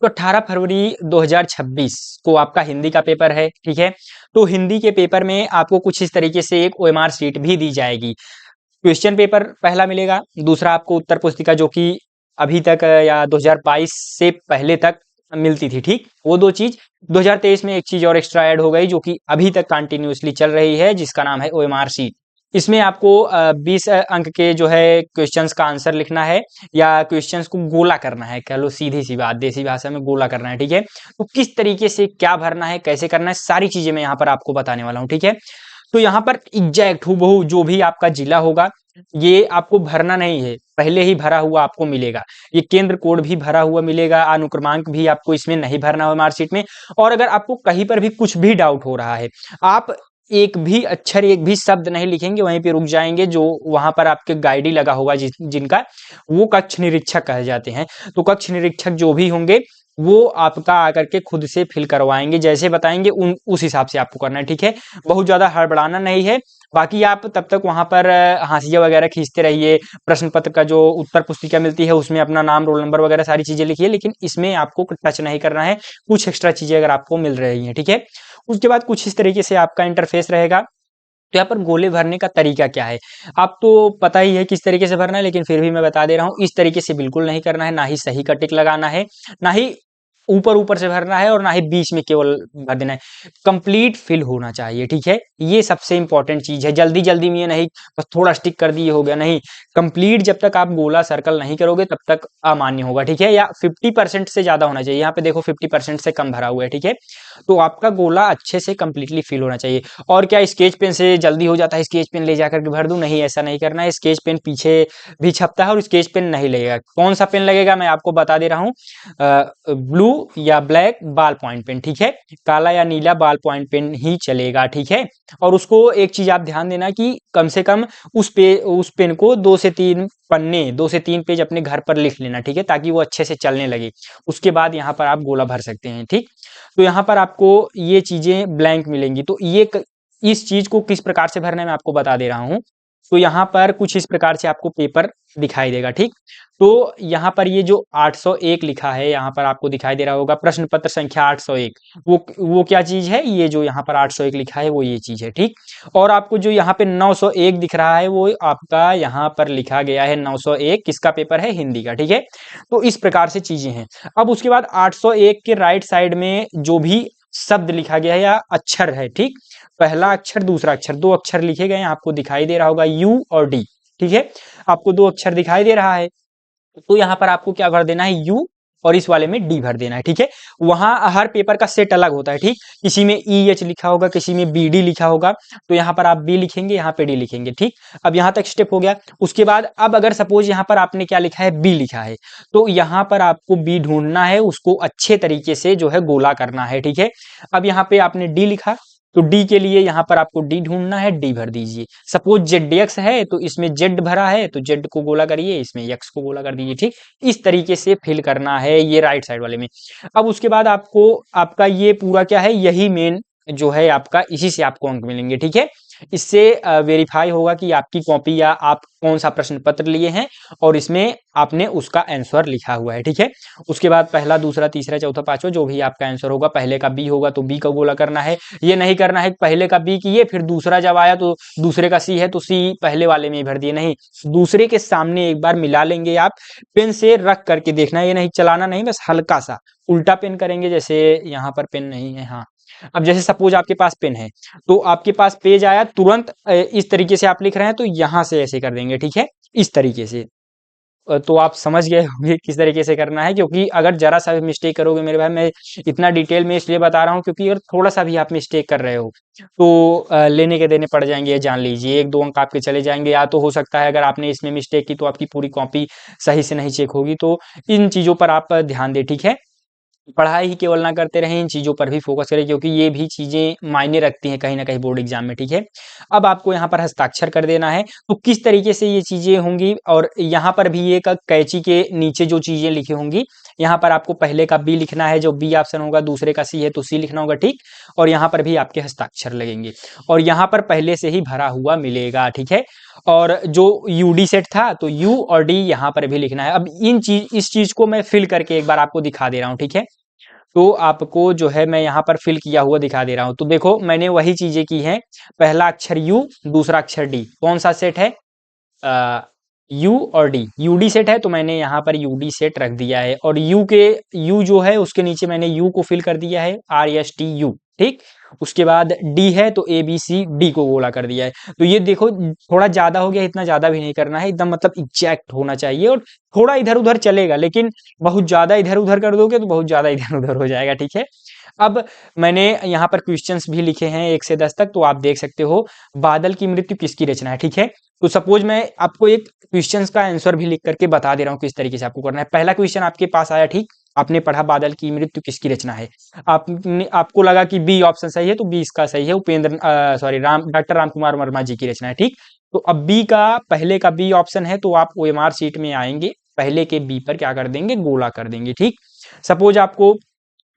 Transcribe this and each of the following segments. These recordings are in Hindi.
तो 18 फरवरी 2026 को आपका हिंदी का पेपर है, ठीक है। तो हिंदी के पेपर में आपको कुछ इस तरीके से एक ओएमआर शीट भी दी जाएगी। क्वेश्चन पेपर पहला मिलेगा, दूसरा आपको उत्तर पुस्तिका जो कि अभी तक या 2022 से पहले तक मिलती थी, ठीक, वो दो चीज। 2023 में एक चीज और एक्स्ट्रा ऐड हो गई जो कि अभी तक कंटिन्यूअसली चल रही है, जिसका नाम है ओएमआर शीट। इसमें आपको 20 अंक के जो है क्वेश्चंस का आंसर लिखना है, या क्वेश्चंस को गोला करना है, कह लो सीधी सी बात, देसी भाषा में गोला करना है, ठीक है। तो किस तरीके से क्या भरना है, कैसे करना है, सारी चीजें मैं यहाँ पर आपको बताने वाला हूँ, ठीक है। तो यहाँ पर एग्जैक्ट हूबहू जो भी आपका जिला होगा, ये आपको भरना नहीं है, पहले ही भरा हुआ आपको मिलेगा। ये केंद्र कोड भी भरा हुआ मिलेगा, अनुक्रमांक भी आपको इसमें नहीं भरना हो मार्कशीट में। और अगर आपको कहीं पर भी कुछ भी डाउट हो रहा है, आप एक भी अक्षर, एक भी शब्द नहीं लिखेंगे, वहीं पे रुक जाएंगे। जो वहां पर आपके गाइड लगा होगा जिनका, वो कक्ष निरीक्षक कहे जाते हैं। तो कक्ष निरीक्षक जो भी होंगे, वो आपका आकर के खुद से फिल करवाएंगे, जैसे बताएंगे उस हिसाब से आपको करना है, ठीक है। बहुत ज्यादा हड़बड़ाना नहीं है। बाकी आप तब तक वहां पर हाशिया वगैरह खींचते रहिए, प्रश्न पत्र का जो उत्तर पुस्तिका मिलती है उसमें अपना नाम, रोल नंबर वगैरह सारी चीजें लिखिए, लेकिन इसमें आपको टच नहीं करना है। कुछ एक्स्ट्रा चीजें अगर आपको मिल रही हैं, ठीक है। उसके बाद कुछ इस तरीके से आपका इंटरफेस रहेगा। तो यहाँ पर गोले भरने का तरीका क्या है, आप तो पता ही है किस तरीके से भरना है, लेकिन फिर भी मैं बता दे रहा हूँ। इस तरीके से बिल्कुल नहीं करना है, ना ही सही का टिक लगाना है, ना ही ऊपर ऊपर से भरना है, और ना ही बीच में केवल भर देना है। कंप्लीट फिल होना चाहिए, ठीक है। ये सबसे इंपॉर्टेंट चीज है। जल्दी जल्दी में नहीं, बस थोड़ा स्टिक कर दिए हो गया, नहीं। कंप्लीट जब तक आप गोला सर्कल नहीं करोगे तब तक अमान्य होगा, ठीक है। या 50% से ज्यादा होना चाहिए। यहाँ पे देखो 50% से कम भरा हुआ है, ठीक है। तो आपका गोला अच्छे से कंप्लीटली फिल होना चाहिए। और क्या स्केच पेन से जल्दी हो जाता है, स्केच पेन ले जाकर के भर दूं? नहीं, ऐसा नहीं करना है। स्केच पेन पीछे भी छपता है, और स्केच पेन नहीं लगेगा। कौन सा पेन लगेगा मैं आपको बता दे रहा हूँ, ब्लू या ब्लैक बॉल पॉइंट पेन, ठीक है। काला या नीला बॉल पॉइंट पेन ही चलेगा, ठीक है। और उसको एक चीज आप ध्यान देना कि कम से कम उस पेन को 2 से 3 पेज अपने घर पर लिख लेना, ठीक है, ताकि वो अच्छे से चलने लगे। उसके बाद यहाँ पर आप गोला भर सकते हैं, ठीक। तो यहाँ पर आपको ये चीजें ब्लैंक मिलेंगी। तो इस चीज को किस प्रकार से भरना है मैं आपको बता दे रहा हूँ। तो यहाँ पर कुछ इस प्रकार से आपको पेपर दिखाई देगा, ठीक। तो यहाँ पर ये जो 801 लिखा है, यहाँ पर आपको दिखाई दे रहा होगा प्रश्न पत्र संख्या 801। वो क्या चीज है, ये जो यहाँ पर 801 लिखा है वो ये चीज है, ठीक। और आपको जो यहाँ पे 901 दिख रहा है, वो आपका यहाँ पर लिखा गया है 901 किसका पेपर है, हिंदी का, ठीक है। तो इस प्रकार से चीजें हैं। अब उसके बाद 801 के राइट साइड में जो भी शब्द लिखा गया है या अक्षर है, ठीक, पहला अक्षर दूसरा अक्षर, 2 अक्षर लिखे गए हैं, आपको दिखाई दे रहा होगा यू और डी, ठीक है। आपको 2 अक्षर दिखाई दे रहा है, तो यहाँ पर आपको क्या भर देना है, यू, और इस वाले में डी भर देना है, ठीक है। वहां हर पेपर का सेट अलग होता है, ठीक। किसी में ई एच लिखा होगा, किसी में बी डी लिखा होगा। तो यहाँ पर आप बी लिखेंगे, यहाँ पे डी लिखेंगे, ठीक। अब यहाँ तक स्टेप हो गया। उसके बाद अब अगर सपोज यहाँ पर आपने क्या लिखा है, बी लिखा है, तो यहाँ पर आपको बी ढूंढना है, उसको अच्छे तरीके से जो है गोला करना है, ठीक है। अब यहाँ पे आपने डी लिखा, तो डी के लिए यहाँ पर आपको डी ढूंढना है, डी भर दीजिए। सपोज जेड एक्स है, तो इसमें जेड भरा है, तो जेड को गोला करिए, इसमें एक्स को गोला कर दीजिए, ठीक। इस तरीके से फिल करना है ये राइट साइड वाले में। अब उसके बाद आपको आपका ये पूरा क्या है, यही मेन जो है आपका, इसी से आपको अंक मिलेंगे, ठीक है। इससे वेरीफाई होगा कि आपकी कॉपी या आप कौन सा प्रश्न पत्र लिए हैं, और इसमें आपने उसका आंसर लिखा हुआ है, ठीक है। उसके बाद पहला, दूसरा, तीसरा, चौथा, पांचवा जो भी आपका आंसर होगा, पहले का बी होगा तो बी का गोला करना है। ये नहीं करना है पहले का बी किए, फिर दूसरा जब आया तो दूसरे का सी है तो सी पहले वाले में ही भर दिए, नहीं। दूसरे के सामने एक बार मिला लेंगे आप, पेन से रख करके देखना है, ये नहीं चलाना नहीं, बस हल्का सा उल्टा पेन करेंगे। जैसे यहाँ पर पेन नहीं है, हाँ। अब जैसे सपोज आपके पास पेन है, तो आपके पास पेज आया, तुरंत इस तरीके से आप लिख रहे हैं, तो यहां से ऐसे कर देंगे, ठीक है, इस तरीके से। तो आप समझ गए होंगे किस तरीके से करना है, क्योंकि अगर जरा सा भी मिस्टेक करोगे मेरे भाई, मैं इतना डिटेल में इसलिए बता रहा हूँ क्योंकि अगर थोड़ा सा भी आप मिस्टेक कर रहे हो तो लेने के देने पड़ जाएंगे, ये जान लीजिए। 1-2 अंक आपके चले जाएंगे, या तो हो सकता है अगर आपने इसमें मिस्टेक की तो आपकी पूरी कॉपी सही से नहीं चेक होगी। तो इन चीजों पर आप ध्यान दें, ठीक है। पढ़ाई ही केवल ना करते रहें, इन चीज़ों पर भी फोकस करें, क्योंकि ये भी चीज़ें मायने रखती हैं कहीं ना कहीं बोर्ड एग्जाम में, ठीक है। अब आपको यहाँ पर हस्ताक्षर कर देना है, तो किस तरीके से ये चीज़ें होंगी, और यहाँ पर भी एक कैंची के नीचे जो चीज़ें लिखी होंगी, यहाँ पर आपको पहले का बी लिखना है, जो बी ऑप्शन होगा, दूसरे का सी है तो सी लिखना होगा, ठीक। और यहाँ पर भी आपके हस्ताक्षर लगेंगे और यहाँ पर पहले से ही भरा हुआ मिलेगा, ठीक है। और जो यूडी सेट था तो यू और डी यहाँ पर भी लिखना है। अब इस चीज को मैं फिल करके एक बार आपको दिखा दे रहा हूँ, ठीक है। तो आपको जो है मैं यहाँ पर फिल किया हुआ दिखा दे रहा हूँ। तो देखो मैंने वही चीजें की हैं, पहला अक्षर यू, दूसरा अक्षर डी। कौन सा सेट है? यू और डी, यूडी सेट है तो मैंने यहाँ पर यूडी सेट रख दिया है। और यू जो है उसके नीचे मैंने यू को फिल कर दिया है, RSTU, ठीक। उसके बाद डी है तो ABCD को गोला कर दिया है। तो ये देखो थोड़ा ज्यादा हो गया, इतना ज्यादा भी नहीं करना है, एकदम मतलब एग्जैक्ट होना चाहिए। और थोड़ा इधर उधर चलेगा, लेकिन बहुत ज्यादा इधर उधर कर दोगे तो बहुत ज्यादा इधर उधर हो जाएगा, ठीक है। अब मैंने यहाँ पर क्वेश्चंस भी लिखे हैं 1 से 10 तक, तो आप देख सकते हो। बादल की मृत्यु किसकी रचना है, ठीक है। तो सपोज मैं आपको एक क्वेश्चंस का आंसर भी लिख करके बता दे रहा हूँ किस तरीके से आपको करना है। पहला क्वेश्चन आपके पास आया, ठीक। आपने पढ़ा बादल की मृत्यु किसकी रचना है, आपको लगा कि बी ऑप्शन सही है तो बी इसका सही है, डॉक्टर राम कुमार वर्मा जी की रचना है, ठीक। तो अब बी का, पहले का बी ऑप्शन है तो आप OMR शीट में आएंगे, पहले के बी पर क्या कर देंगे, गोला कर देंगे, ठीक। सपोज आपको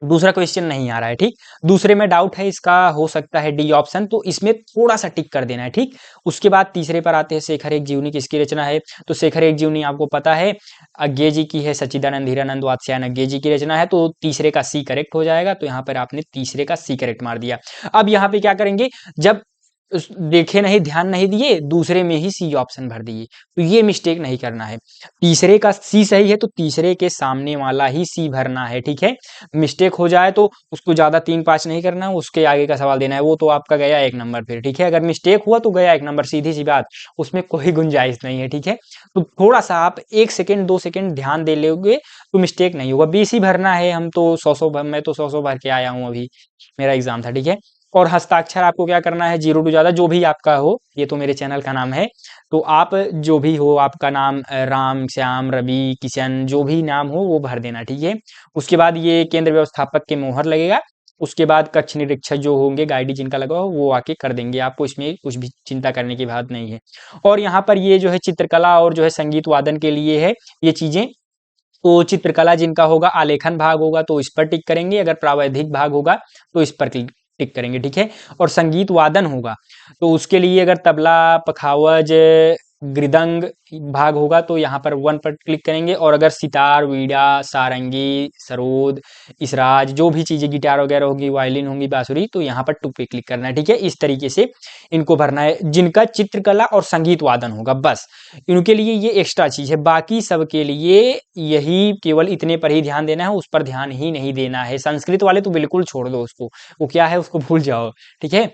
दूसरा क्वेश्चन नहीं आ रहा है, ठीक। दूसरे में डाउट है, इसका हो सकता है डी ऑप्शन, तो इसमें थोड़ा सा टिक कर देना है, ठीक। उसके बाद तीसरे पर आते हैं, शेखर एक जीवनी किसकी रचना है। तो शेखर एक जीवनी आपको पता है अज्ञे जी की है, सच्चिदानंद हीरानंद वात्स्यायन अज्ञे जी की रचना है, तो तीसरे का सी करेक्ट हो जाएगा। तो यहाँ पर आपने तीसरे का सी करेक्ट मार दिया। अब यहाँ पे क्या करेंगे, जब देखे नहीं, ध्यान नहीं दिए, दूसरे में ही सी ऑप्शन भर दिए, तो ये मिस्टेक नहीं करना है। तीसरे का सी सही है तो तीसरे के सामने वाला ही सी भरना है, ठीक है। मिस्टेक हो जाए तो उसको ज्यादा 3-5 नहीं करना है, उसके आगे का सवाल देना है, वो तो आपका गया 1 नंबर फिर, ठीक है। अगर मिस्टेक हुआ तो गया 1 नंबर, सीधी सी बात, उसमें कोई गुंजाइश नहीं है, ठीक है। तो थोड़ा सा आप 1 सेकेंड 2 सेकेंड ध्यान दे लोगे तो मिस्टेक नहीं होगा। 20 ही भरना है, हम तो 100 मैं तो 100 भर के आया हूँ, अभी मेरा एग्जाम था, ठीक है। और हस्ताक्षर आपको क्या करना है, 0 टू ज्यादा जो भी आपका हो, ये तो मेरे चैनल का नाम है, तो आप जो भी हो, आपका नाम राम, श्याम, रवि, किशन, जो भी नाम हो वो भर देना, ठीक है। उसके बाद ये केंद्र व्यवस्थापक के मोहर लगेगा। उसके बाद कक्ष निरीक्षक जो होंगे, गाइडी जिनका लगा हो, वो आके कर देंगे, आपको इसमें कुछ भी चिंता करने की बात नहीं है। और यहाँ पर ये जो है चित्रकला और जो है संगीत वादन के लिए है ये चीजें। तो चित्रकला जिनका होगा, आलेखन भाग होगा तो इस पर टिक करेंगे, अगर प्रावैधिक भाग होगा तो इस पर टिक करेंगे, ठीक है। और संगीत वादन होगा तो उसके लिए अगर तबला, पखावज, मृदंग भाग होगा तो यहाँ पर 1 पर क्लिक करेंगे। और अगर सितार, वीणा, सारंगी, सरोद, इसराज, जो भी चीजें गिटार वगैरह होगी, वायलिन होंगी, बांसुरी, तो यहाँ पर 2 पे क्लिक करना है, ठीक है। इस तरीके से इनको भरना है, जिनका चित्रकला और संगीत वादन होगा, बस इनके लिए ये एक्स्ट्रा चीज है। बाकी सबके लिए यही केवल इतने पर ही ध्यान देना है, उस पर ध्यान ही नहीं देना है। संस्कृत वाले तो बिल्कुल छोड़ दो उसको, वो क्या है उसको भूल जाओ, ठीक है।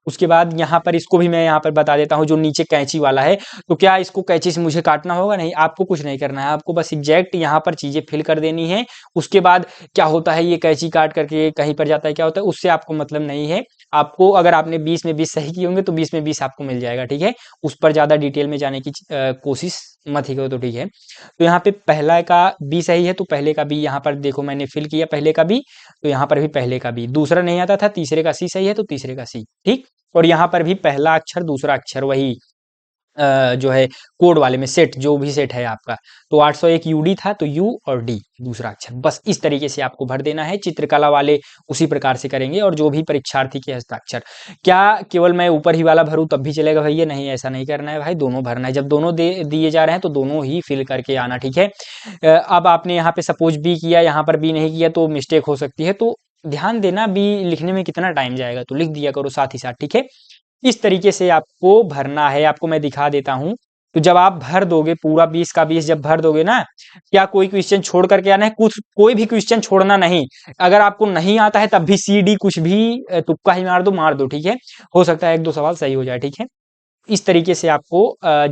उसके बाद यहाँ पर इसको भी मैं यहाँ पर बता देता हूँ, जो नीचे कैंची वाला है, तो क्या इसको कैंची से मुझे काटना होगा? नहीं, आपको कुछ नहीं करना है, आपको बस एग्जैक्ट यहाँ पर चीजें फिल कर देनी है। उसके बाद क्या होता है, ये कैंची काट करके कहीं पर जाता है, क्या होता है, उससे आपको मतलब नहीं है। आपको अगर आपने 20 में 20 सही किए होंगे तो 20 में 20 आपको मिल जाएगा, ठीक है। उस पर ज्यादा डिटेल में जाने की कोशिश मत ही करो, तो ठीक है। तो यहाँ पे पहला का बी सही है तो पहले का बी यहाँ पर देखो मैंने फिल किया, पहले का बी, तो यहाँ पर भी पहले का बी। दूसरा नहीं आता था, तीसरे का सी सही है तो तीसरे का सी, ठीक। और यहाँ पर भी पहला अक्षर दूसरा अक्षर वही जो है कोड वाले में सेट, जो भी सेट है आपका, तो 801 यूडी था तो यू और डी दूसरा अक्षर, बस इस तरीके से आपको भर देना है। चित्रकला वाले उसी प्रकार से करेंगे, और जो भी परीक्षार्थी के हस्ताक्षर, क्या केवल मैं ऊपर ही वाला भरूं तब भी चलेगा भैया? नहीं, ऐसा नहीं करना है भाई, दोनों भरना है। जब दोनों दिए जा रहे हैं तो दोनों ही फिल करके आना, ठीक है। अब आपने यहाँ पे सपोज बी किया, यहाँ पर बी नहीं किया तो मिस्टेक हो सकती है, तो ध्यान देना, बी लिखने में कितना टाइम जाएगा, तो लिख दिया करो साथ ही साथ, ठीक है। इस तरीके से आपको भरना है, आपको मैं दिखा देता हूं। तो जब आप भर दोगे पूरा 20 का 20 जब भर दोगे ना, क्या कोई क्वेश्चन छोड़ करके आना है? कुछ कोई भी क्वेश्चन छोड़ना नहीं। अगर आपको नहीं आता है तब भी CD कुछ भी तुक्का ही मार दो, ठीक है। हो सकता है 1-2 सवाल सही हो जाए, ठीक है। इस तरीके से आपको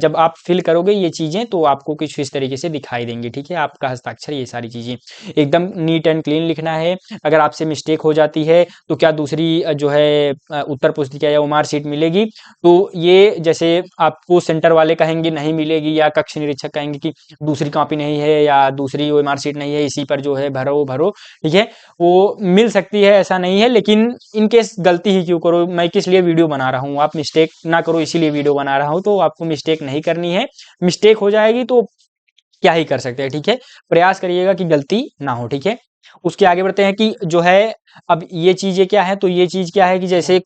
जब आप फिल करोगे ये चीजें तो आपको कुछ इस तरीके से दिखाई देंगी, ठीक है। आपका हस्ताक्षर, ये सारी चीजें एकदम नीट एंड क्लीन लिखना है। अगर आपसे मिस्टेक हो जाती है तो क्या दूसरी जो है उत्तर पुस्तिका या OMR शीट मिलेगी? तो ये जैसे आपको सेंटर वाले कहेंगे नहीं मिलेगी, या कक्ष निरीक्षक कहेंगे कि दूसरी कॉपी नहीं है या दूसरी OMR शीट नहीं है, इसी पर जो है भरो, ठीक है। वो मिल सकती है, ऐसा नहीं है, लेकिन इनकेस गलती ही क्यों करो, मैं किस लिए वीडियो बना रहा हूँ, आप मिस्टेक ना करो इसीलिए वीडियो बना रहा हूँ, तो आपको मिस्टेक नहीं करनी है। मिस्टेक हो जाएगी तो क्या ही कर सकते हैं, ठीक है। प्रयास करिएगा कि गलती ना हो, ठीक है। उसके आगे बढ़ते हैं कि जो है अब ये चीजें क्या है, तो ये चीज क्या है कि जैसे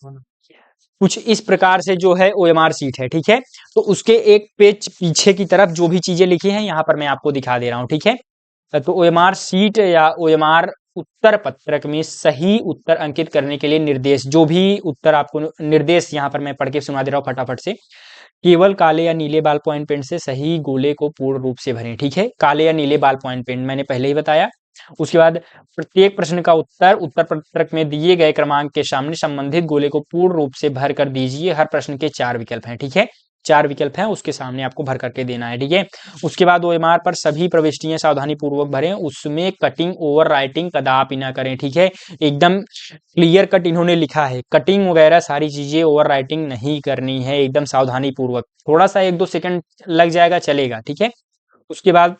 कुछ इस प्रकार से जो है ओएमआर सीट है, ठीक है। तो उसके एक पेज पीछे की तरफ जो भी चीजें लिखी हैं यहाँ पर मैं आपको दिखा दे रहा हूँ, ठीक है। तो ओएमआर सीट या ओएमआर उत्तर पत्रक में सही उत्तर अंकित करने के लिए निर्देश, जो भी उत्तर आपको निर्देश यहाँ पर मैं पढ़ के सुना दे रहा हूँ फटाफट से। केवल काले या नीले बाल पॉइंट पेन से सही गोले को पूर्ण रूप से भरें, ठीक है। काले या नीले बाल पॉइंट पेन मैंने पहले ही बताया। उसके बाद प्रत्येक प्रश्न का उत्तर उत्तर पत्रक में दिए गए क्रमांक के सामने संबंधित गोले को पूर्ण रूप से भर कर दीजिए। हर प्रश्न के 4 विकल्प हैं, ठीक है। 4 विकल्प हैं, उसके सामने आपको भर करके देना है, ठीक है। उसके बाद ओएमआर पर सभी प्रविष्टियां सावधानी पूर्वक भरें, उसमें कटिंग ओवर राइटिंग कदापि ना करें, ठीक है। एकदम क्लियर कट इन्होंने लिखा है, कटिंग वगैरह सारी चीजें ओवर राइटिंग नहीं करनी है, एकदम सावधानी पूर्वक। थोड़ा सा 1-2 सेकंड लग जाएगा, चलेगा, ठीक है। उसके बाद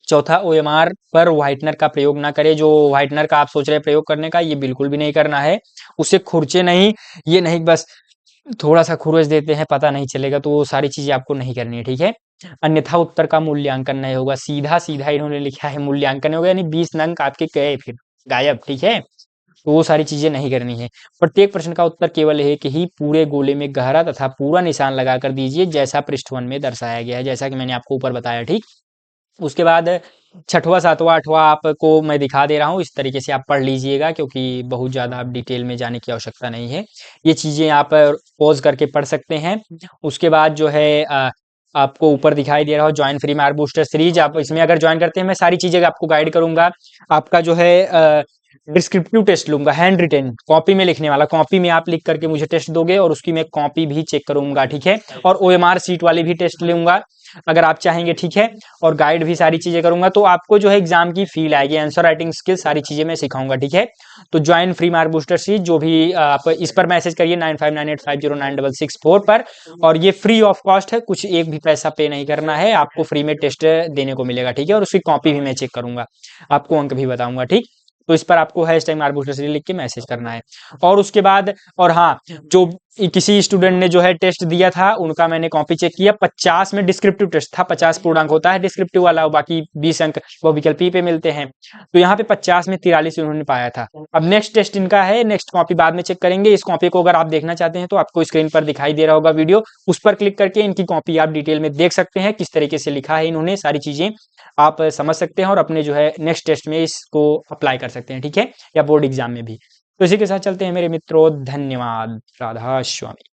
चौथा, ओएमआर पर व्हाइटनर का प्रयोग ना करें। जो व्हाइटनर का आप सोच रहे हैं प्रयोग करने का, ये बिल्कुल भी नहीं करना है। उससे खुरचे नहीं, ये नहीं बस थोड़ा सा खुरच देते हैं, पता नहीं चलेगा, तो वो सारी चीजें आपको नहीं करनी है, ठीक है। अन्यथा उत्तर का मूल्यांकन नहीं होगा। सीधा सीधा इन्होंने लिखा है मूल्यांकन होगा, यानी 20 अंक आपके गए, फिर गायब, ठीक है। तो वो सारी चीजें नहीं करनी है। प्रत्येक प्रश्न का उत्तर केवल एक ही पूरे गोले में गहरा तथा पूरा निशान लगाकर दीजिए, जैसा पृष्ठ 1 में दर्शाया गया है, जैसा कि मैंने आपको ऊपर बताया, ठीक। उसके बाद छठवां, सातवां, आठवां आपको मैं दिखा दे रहा हूँ, इस तरीके से आप पढ़ लीजिएगा, क्योंकि बहुत ज़्यादा आप डिटेल में जाने की आवश्यकता नहीं है। ये चीज़ें आप पॉज करके पढ़ सकते हैं। उसके बाद जो है आपको ऊपर दिखाई दे रहा हो join free mark booster series, आप इसमें अगर ज्वाइन करते हैं, मैं सारी चीज़ें आपको गाइड करूंगा। आपका जो है डिस्क्रिप्टिव टेस्ट लूंगा, हैंड रिटेन कॉपी में लिखने वाला, कॉपी में आप लिख करके मुझे टेस्ट दोगे और उसकी मैं कॉपी भी चेक करूंगा, ठीक है। और ओएमआर सीट वाली भी टेस्ट लूंगा अगर आप चाहेंगे, ठीक है। और गाइड भी सारी चीजें करूंगा, तो आपको जो है एग्जाम की फील आएगी, आंसर राइटिंग स्किल सारी चीजें मैं सिखाऊंगा, ठीक है। तो join free mark booster series, जो भी आप इस पर मैसेज करिए 9598509664 पर, और ये फ्री ऑफ कॉस्ट है, कुछ एक भी पैसा पे नहीं करना है, आपको फ्री में टेस्ट देने को मिलेगा, ठीक है। और उसकी कॉपी भी मैं चेक करूंगा, आपको अंक भी बताऊंगा, ठीक। तो इस पर आपको हैशटैग मार्क बूस्टर सीरीज लिख के मैसेज करना है। और उसके बाद, और हाँ, जो किसी स्टूडेंट ने जो है टेस्ट दिया था, उनका मैंने कॉपी चेक किया, 50 में डिस्क्रिप्टिव टेस्ट था, 50 पूर्णांक होता है डिस्क्रिप्टिव वाला, बाकी 20 अंक वो विकल्पी पे मिलते हैं। तो यहाँ पे 50 में 43 उन्होंने पाया था। अब नेक्स्ट टेस्ट इनका है, नेक्स्ट कॉपी बाद में चेक करेंगे। इस कॉपी को अगर आप देखना चाहते हैं तो आपको स्क्रीन पर दिखाई दे रहा होगा वीडियो, उस पर क्लिक करके इनकी कॉपी आप डिटेल में देख सकते हैं, किस तरीके से लिखा है इन्होंने, सारी चीजें आप समझ सकते हैं और अपने जो है नेक्स्ट टेस्ट में इसको अप्लाई कर सकते हैं, ठीक है, या बोर्ड एग्जाम में भी। तो इसी के साथ चलते हैं मेरे मित्रों, धन्यवाद, राधा स्वामी।